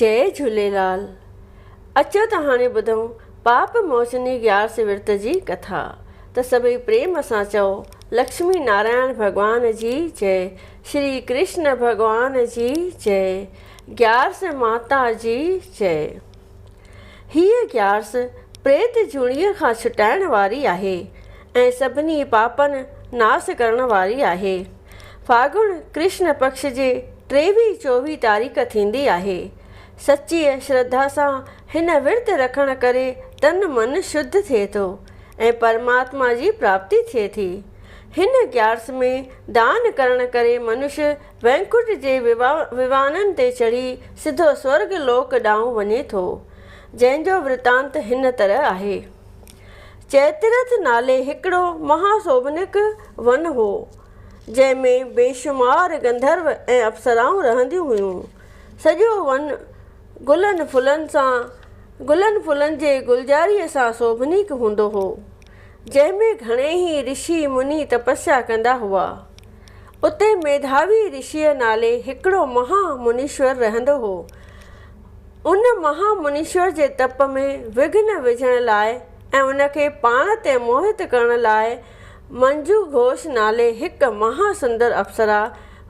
जय झूलेलाल। अचो त हाणे ॿुधूं पाप मोचनी ग्यारस विर्त जी कथा। त सभई प्रेम सां चओ लक्ष्मी नारायण भगवान जी जय, श्री कृष्ण भगवान जी जय, ग्यारस माता जी जय। हीअ ग्यारस प्रेत जूणीअ खां छुटाइण वारी आहे ऐं सभिनी पापनि नास करण वारी आहे। फागुण कृष्ण पक्ष जे 23-24 तारीख़ थींदी आहे। सची श्रद्धा सां हिन विर्त रखण करे तन मन शुद्ध थिए थो ऐं परमात्मा जी प्राप्ति थिए थी। हिन ग्यारस में दान करण करे मनुष्य वैकुंठ जे विवाननि ते चढ़ी सिधो स्वर्ग लोक ॾांहुं वञे थो, जंहिंजो वृतांत हिन तरह आहे। चैतरथ नाले हिकिड़ो महाशोभनिक वन हो, जंहिंमें बेशुमार गंधर्व ऐं अप्सराऊं रहंदियूं हुयूं। सॼो वन गुलनि फुलनि जे गुलजारीअ सां शोभनीक हूंदो हो, जंहिंमें घणेई ऋषि मुनि तपस्या कंदा हुआ। उते मेधावी ऋषिअ नाले हिकिड़ो महामुनीश्वर रहंदो हो। उन महामुनीश्वर जे तप में विघ्न विझण लाइ ऐं उनखे पाण ते मोहित करण लाइ मंजू घोष नाले हिकु महासुंदर अप्सरा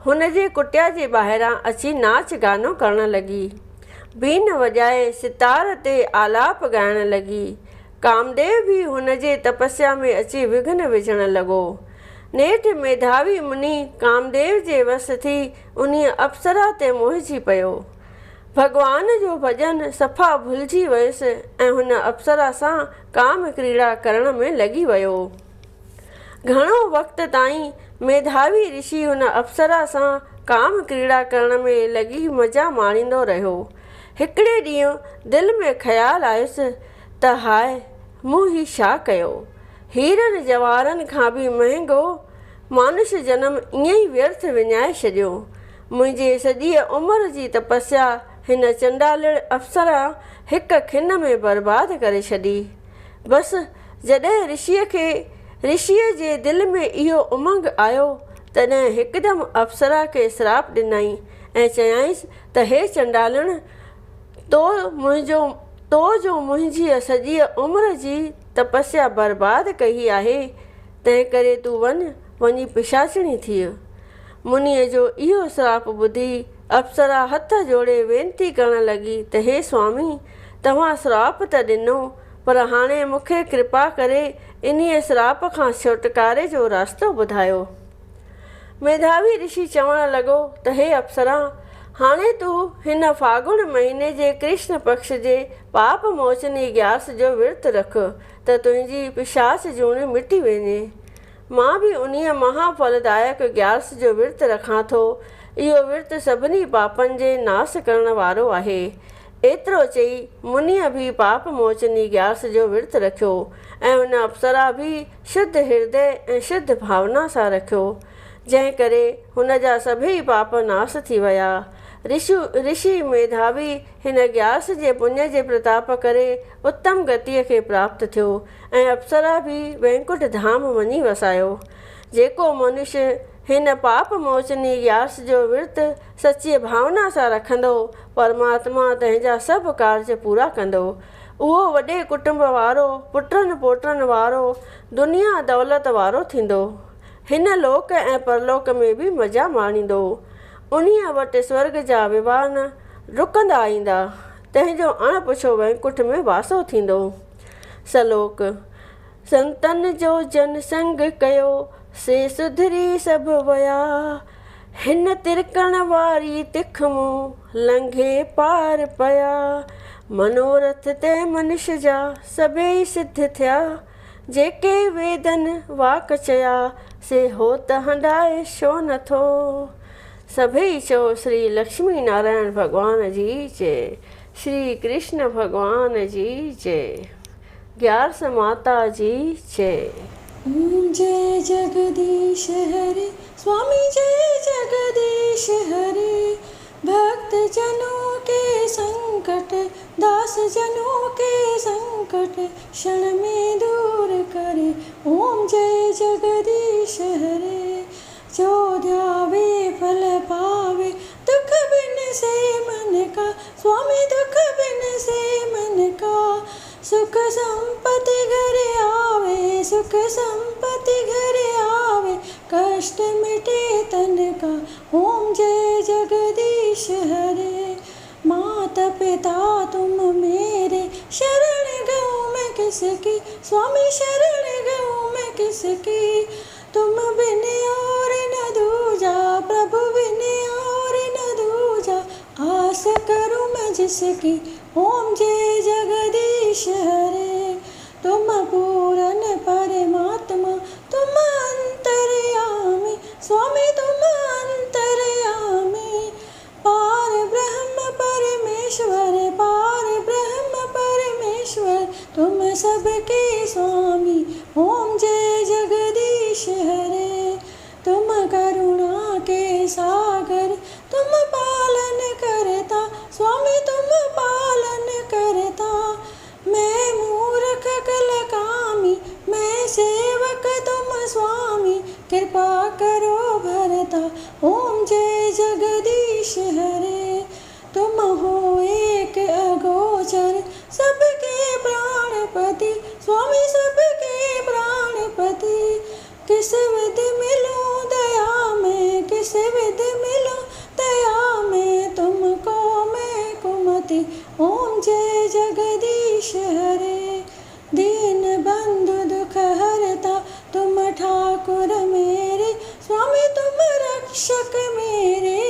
हुन जे कुटिया जे ॿाहिरां अची नाच गानो करण लॻी, बीन वॼाए सितार ते आलाप ॻाइण लॻी। कामदेव बि हुन जे तपस्या में अची विघ्न विझण लॻो। नेठि मेधावी मुनि कामदेव जे वस थी उन्हीअ अप्सरा ते मोहिजी पियो। भॻवान जो भॼन सफ़ा भुलिजी वियुसि ऐं हुन अप्सरा सां काम क्रीड़ा करण में लॻी वियो। घणो वक़्त ताईं मेधावी ऋषि हुन अप्सरा सां काम क्रीड़ा करण में लॻी मज़ा माणींदो रहियो। हिकिड़े ॾींहुं दिलि में ख़्यालु आयुसि त हाय, मूं ही छा कयो। हीरनि जवाहरनि खां बि महांगो मानुष जनम ईअं ई व्यर्थ विञाए छॾियो। मुंहिंजे सॼी उमिरि जी तपस्या हिन चंडालड़ अप्सरा हिकु खिन में बर्बादु करे छॾी। बसि जॾहिं ऋषिअ जे दिलि में इहो उमंग आयो, तॾहिं हिकदमि अप्सरा खे श्राप ॾिनई ऐं चयाईंसि त हे चंडालण, तो जो मुंहिंजी सॼी उमिरि जी तपस्या बर्बादु कई आहे, तंहिं करे तूं वञी पिशाचिणी थी। मुनीअ जो इहो श्राप ॿुधी अप्सरा हथ जोड़े वेनती करण लॻी त हे स्वामी, तव्हां श्राप त ॾिनो, पर हाणे मूंखे कृपा करे इन्हीअ श्राप खां छुटकारे जो रास्तो ॿुधायो। मेधावी ऋषि चवण लॻो त हे अप्सरा, हाणे तूं हिन फागुण महीने जे कृष्ण पक्ष जे पाप मोचनी ग्यारस जो विर्त रख त तुंहिंजी पिशाच जूणी मिटी वञे। मां बि उन्हीअ महाफलदायक ग्यारस जो विर्त रखां थो। इहो विर्त सभिनी पापनि जे नास करण वारो आहे। एतिरो चई मुनीअ बि पाप मोचनी ग्यारस जो विर्त रखियो ऐं उन अप्सरा बि शुद्ध हृदय ऐं शुद्ध भावना सां रखियो, जंहिं करे हुन जा सभई पाप नास थी विया। ऋषि मेधावी हिन ग्यारस जे पुण्य जे प्रताप करे उत्तम गतिअ खे प्राप्त थियो ऐं अप्सरा बि वैकुंठ धाम वञी वसायो। जेको मनुष्य हिन पाप मोचनी ग्यारस जो विर्त सची भावना सां रखंदो, परमात्मा तंहिंजा सभु कार्य पूरा कंदो। उहो वॾे कुटुंब वारो, पुटनि पोटनि वारो, दुनिया दौलत वारो थींदो। हिन लोक ऐं परलोक में बि मज़ा माणींदो। उन्हीअ वटि स्वर्ग जा विवान रुकंदा ईंदा, तंहिंजो अणपुछो वैकुंठ में वासो थींदो। सलोक। संतन जो जन संग कयो से सुधरी सभु वया, हिन तिरकण वारी तिख मूं लंघे पार पया। मनोरथ ते मनुष्य जा सभई सिद्ध थिया, जेके वेदन वाक चया से हो त हंडाए छो नथो। सभई चओ श्री लक्ष्मी नारायण भगवान जी जय, श्री कृष्ण भगवान जी जय, ग्यारस माता जी जय। जय जगदीश हरे, स्वामी जय जगदीश हरे। भक्त जनों के संकट, दास जनों के संकट क्षण में दूर करे। ओम जय जगदीश हरे। जो ध्यावे फल पावे, दुख बिन से मन का स्वामी दुख बिन से मन का सुख संपत्ति घर आवे, सुख संपत्ति घर आवे, कष्ट मिटे तन का। ओम जय जगदीश हरे। माता पिता तुम मेरे, शरण गऊँ मैं किसकी, स्वामी शरण गऊँ मैं किसकी। तुम बिन और न दूजा, प्रभु बिन और न दूजा, आस करूँ मैं जिसकी। ओम जय जगदीश हरे। तुम पूर्ण परमात्मा, तुम अंतर्यामी, स्वामी तुम अंतर्यामी। पार ब्रह्म परमेश्वर, पार ब्रह्म परमेश्वर, तुम सबके स्वामी। ओम जय जगदीश हरे। तुम करुणा के सागर, तुम पालन करता, स्वामी तुम पालन करता। मैं मूर्ख कलकामी, मैं सेवक तुम स्वामी, कृपा करो भरता। ओम जय जगदीश हरे। तुम हो एक अगोचर, सबके प्राणपति, स्वामी सबके प्राणपति। किस विध मिलूं दया में, किस विध मिलूं दया में, तुमको मैं कुमति। ओम जय जगदीश हरे। दीन बंधु दुख हरता, तुम ठाकुर मेरे, स्वामी तुम रक्षक मेरे।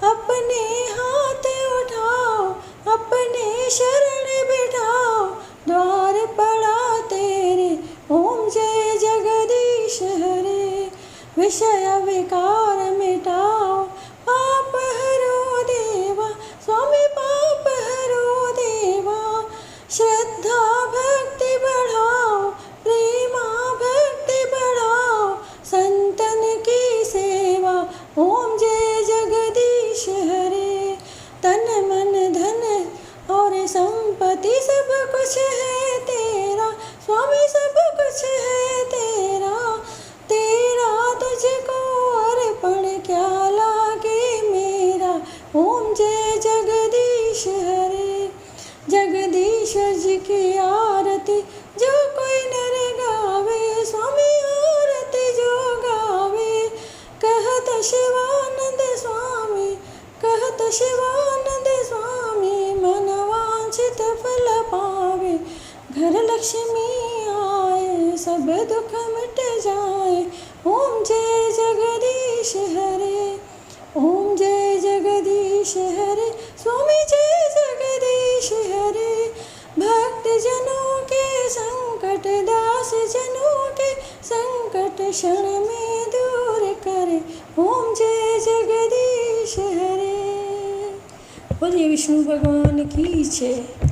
अपने हाथ उठाओ, अपने शरण बिठाओ, द्वार पड़ा तेरे। ओम जय जगदीश हरे। विषय विकार मिटाओ, पाप हरो देवा, स्वामी पाप हरो देवा। श्रद्धा भक्ति बढ़ाओ, प्रेमा भक्ति बढ़ाओ, संतन की सेवा। ओम जय जगदीश हरे। तन मन धन और संपत्ति सब कुछ है तेरा, स्वामी सब कुछ है तेरा। तेरा तुझको अर्पण क्या लागे मेरा। ओम जय जगदीश हरे। जगदीश्वर जी की आरती जो कोई नर गावे, स्वामी आरती जो गावे। कहत शिवानंद स्वामी, कहत शिवानंद स्वामी, मन वांछित फल पावे। घर लक्ष्मी आए, सब दुख मिट जाए। ओम जय जगदीश हरे। ओम जय जगदीश हरे, स्वामी जय जगदीश हरे। भक्त जनों के संकट, दास जनों के संकट, क्षण में दूर करे। ओम जय जगदीश हरे। बोलिए विष्णु भगवान की जय।